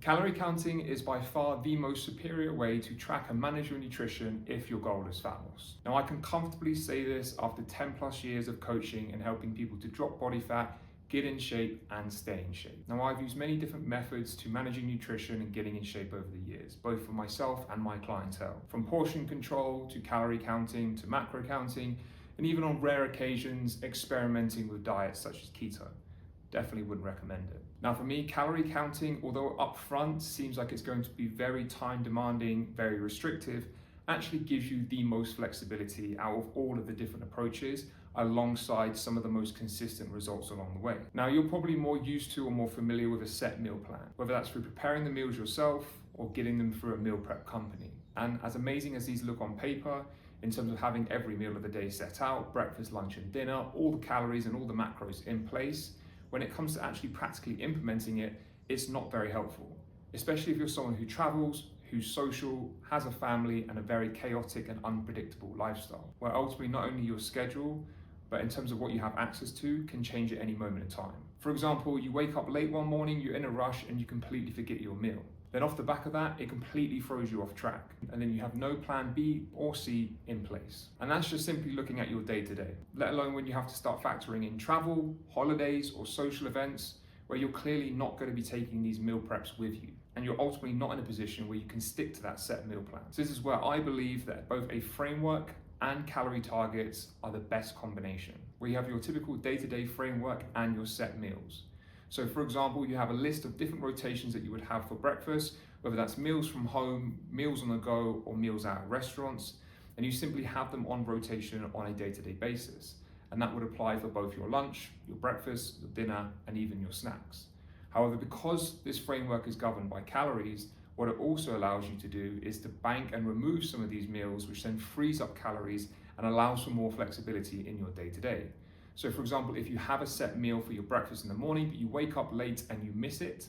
Calorie counting is by far the most superior way to track and manage your nutrition if your goal is fat loss. Now, I can comfortably say this after 10 plus years of coaching and helping people to drop body fat, get in shape, and stay in shape. Now, I've used many different methods to managing nutrition and getting in shape over the years, both for myself and my clientele. From portion control to calorie counting to macro counting, and even on rare occasions, experimenting with diets such as keto. Definitely wouldn't recommend it. Now for me, calorie counting, although upfront seems like it's going to be very time demanding, very restrictive, actually gives you the most flexibility out of all of the different approaches, alongside some of the most consistent results along the way. Now you're probably more used to or more familiar with a set meal plan, whether that's through preparing the meals yourself or getting them through a meal prep company. And as amazing as these look on paper, in terms of having every meal of the day set out, breakfast, lunch and dinner, all the calories and all the macros in place, when it comes to actually practically implementing it, it's not very helpful, especially if you're someone who travels, who's social, has a family, and a very chaotic and unpredictable lifestyle, where ultimately not only your schedule, but in terms of what you have access to, can change at any moment in time. For example, you wake up late one morning, you're in a rush, and you completely forget your meal. Then off the back of that, it completely throws you off track. And then you have no plan B or C in place. And that's just simply looking at your day-to-day, let alone when you have to start factoring in travel, holidays, or social events where you're clearly not going to be taking these meal preps with you. And you're ultimately not in a position where you can stick to that set meal plan. So this is where I believe that both a framework and calorie targets are the best combination, where you have your typical day-to-day framework and your set meals. So for example, you have a list of different rotations that you would have for breakfast, whether that's meals from home, meals on the go, or meals out at restaurants, and you simply have them on rotation on a day-to-day basis. And that would apply for both your lunch, your breakfast, your dinner, and even your snacks. However, because this framework is governed by calories, what it also allows you to do is to bank and remove some of these meals, which then frees up calories and allows for more flexibility in your day-to-day. So for example, if you have a set meal for your breakfast in the morning, but you wake up late and you miss it,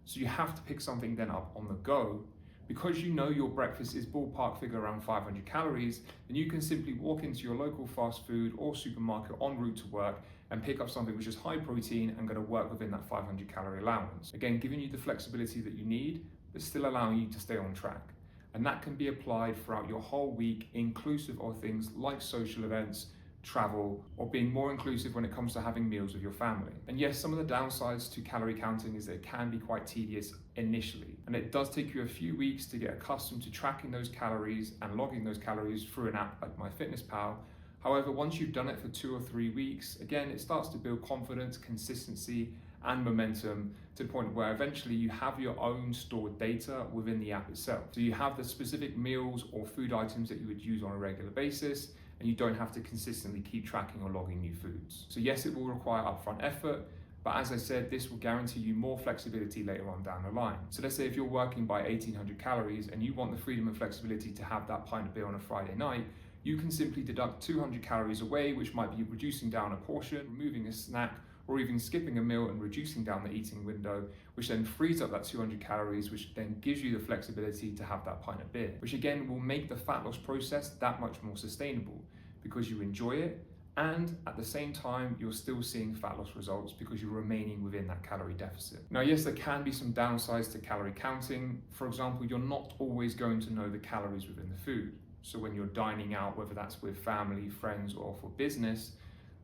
so you have to pick something then up on the go, because you know your breakfast is ballpark figure around 500 calories, then you can simply walk into your local fast food or supermarket en route to work and pick up something which is high protein and going to work within that 500 calorie allowance. Again, giving you the flexibility that you need, but still allowing you to stay on track. And that can be applied throughout your whole week, inclusive of things like social events, travel, or being more inclusive when it comes to having meals with your family. And yes, some of the downsides to calorie counting is that it can be quite tedious initially, and it does take you a few weeks to get accustomed to tracking those calories and logging those calories through an app like MyFitnessPal. However, once you've done it for 2 or 3 weeks, again, it starts to build confidence, consistency, and momentum to the point where eventually you have your own stored data within the app itself. So you have the specific meals or food items that you would use on a regular basis, and you don't have to consistently keep tracking or logging new foods. So yes, it will require upfront effort, but as I said, this will guarantee you more flexibility later on down the line. So let's say if you're working by 1800 calories and you want the freedom and flexibility to have that pint of beer on a Friday night, you can simply deduct 200 calories away, which might be reducing down a portion, removing a snack, or even skipping a meal and reducing down the eating window, which then frees up that 200 calories, which then gives you the flexibility to have that pint of beer, which again will make the fat loss process that much more sustainable because you enjoy it, and at the same time, you're still seeing fat loss results because you're remaining within that calorie deficit. Now, yes, there can be some downsides to calorie counting. For example, you're not always going to know the calories within the food. So when you're dining out, whether that's with family, friends, or for business,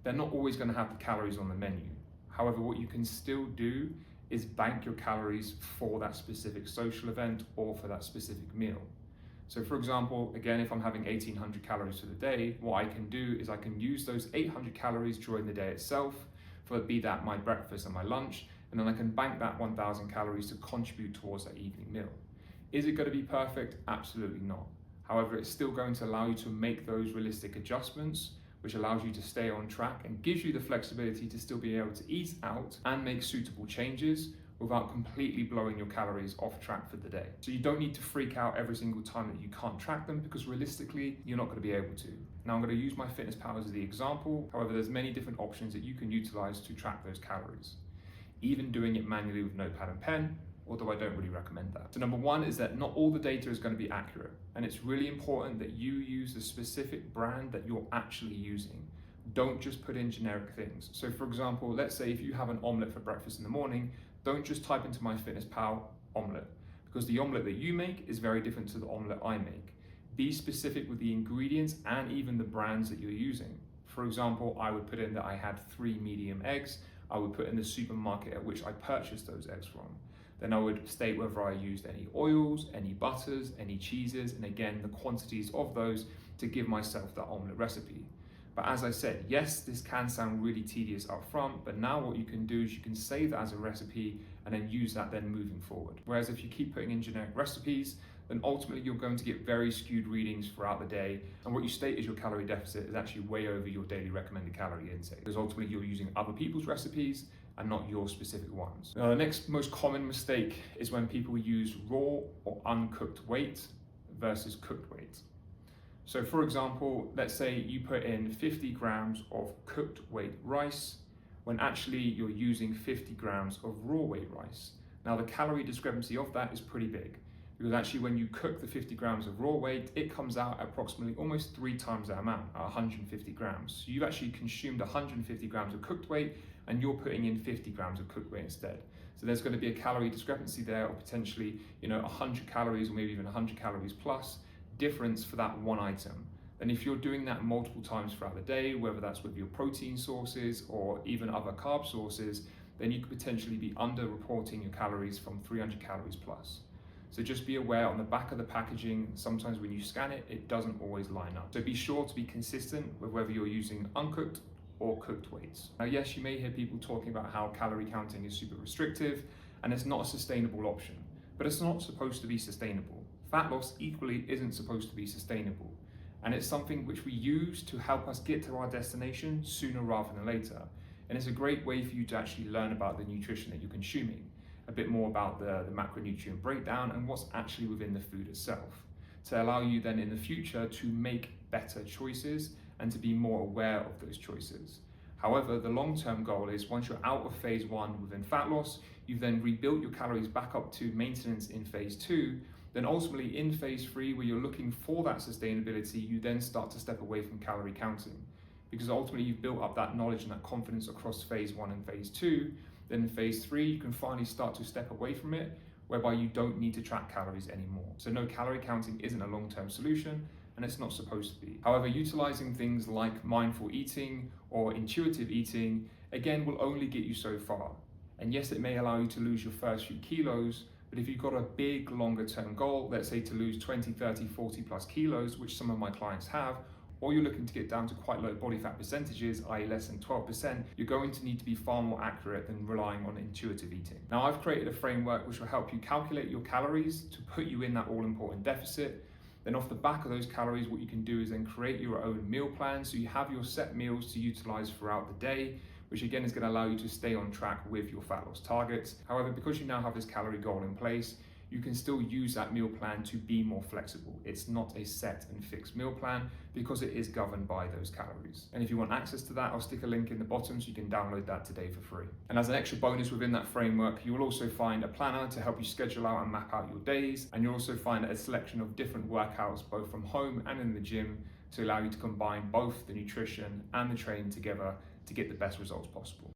they're not always going to have the calories on the menu. However, what you can still do is bank your calories for that specific social event or for that specific meal. So for example, again, if I'm having 1800 calories for the day, what I can do is I can use those 800 calories during the day itself, for be that my breakfast and my lunch, and then I can bank that 1000 calories to contribute towards that evening meal. Is it going to be perfect? Absolutely not. However, it's still going to allow you to make those realistic adjustments, which allows you to stay on track and gives you the flexibility to still be able to eat out and make suitable changes without completely blowing your calories off track for the day. So you don't need to freak out every single time that you can't track them, because realistically, you're not going to be able to. Now I'm going to use MyFitnessPal as the example. However, there's many different options that you can utilize to track those calories. Even doing it manually with notepad and pen, although I don't really recommend that. So number one is that not all the data is going to be accurate, and it's really important that you use the specific brand that you're actually using. Don't just put in generic things. So for example, let's say if you have an omelette for breakfast in the morning, don't just type into MyFitnessPal omelette, because the omelette that you make is very different to the omelette I make. Be specific with the ingredients and even the brands that you're using. For example, I would put in that I had 3 medium eggs. I would put in the supermarket at which I purchased those eggs from. Then I would state whether I used any oils, any butters, any cheeses, and again, the quantities of those to give myself that omelette recipe. But as I said, yes, this can sound really tedious up front, but now what you can do is you can save that as a recipe and then use that then moving forward. Whereas if you keep putting in generic recipes, then ultimately you're going to get very skewed readings throughout the day. And what you state as your calorie deficit is actually way over your daily recommended calorie intake, because ultimately you're using other people's recipes and not your specific ones. Now, the next most common mistake is when people use raw or uncooked weight versus cooked weight. So for example, let's say you put in 50 grams of cooked weight rice, when actually you're using 50 grams of raw weight rice. Now the calorie discrepancy of that is pretty big, because actually when you cook the 50 grams of raw weight, it comes out approximately almost 3 times that amount, at 150 grams. So you've actually consumed 150 grams of cooked weight, and you're putting in 50 grams of cooked weight instead. So there's going to be a calorie discrepancy there, or potentially 100 calories or maybe even 100 calories plus difference for that one item. And if you're doing that multiple times throughout the day, whether that's with your protein sources or even other carb sources, then you could potentially be under-reporting your calories from 300 calories plus. So just be aware on the back of the packaging, sometimes when you scan it, it doesn't always line up. So be sure to be consistent with whether you're using uncooked or cooked weights. Now, yes, you may hear people talking about how calorie counting is super restrictive and it's not a sustainable option, but it's not supposed to be sustainable. Fat loss equally isn't supposed to be sustainable, and it's something which we use to help us get to our destination sooner rather than later. And it's a great way for you to actually learn about the nutrition that you're consuming, a bit more about the macronutrient breakdown and what's actually within the food itself, to allow you then in the future to make better choices and to be more aware of those choices. However, the long-term goal is once you're out of phase 1 within fat loss, you've then rebuilt your calories back up to maintenance in phase 2, then ultimately in phase 3, where you're looking for that sustainability, you then start to step away from calorie counting. Because ultimately you've built up that knowledge and that confidence across phase 1 and phase 2, then in phase 3, you can finally start to step away from it, whereby you don't need to track calories anymore. So no, calorie counting isn't a long-term solution, and it's not supposed to be. However, utilizing things like mindful eating or intuitive eating, again, will only get you so far. And yes, it may allow you to lose your first few kilos, but if you've got a big longer term goal, let's say to lose 20, 30, 40 plus kilos, which some of my clients have, or you're looking to get down to quite low body fat percentages, i.e. less than 12%, you're going to need to be far more accurate than relying on intuitive eating. Now, I've created a framework which will help you calculate your calories to put you in that all-important deficit. Then off the back of those calories, what you can do is then create your own meal plan, so you have your set meals to utilize throughout the day, which again is going to allow you to stay on track with your fat loss targets. However, because you now have this calorie goal in place, you can still use that meal plan to be more flexible. It's not a set and fixed meal plan because it is governed by those calories. And if you want access to that, I'll stick a link in the bottom so you can download that today for free. And as an extra bonus within that framework, you will also find a planner to help you schedule out and map out your days. And you'll also find a selection of different workouts, both from home and in the gym, to allow you to combine both the nutrition and the training together to get the best results possible.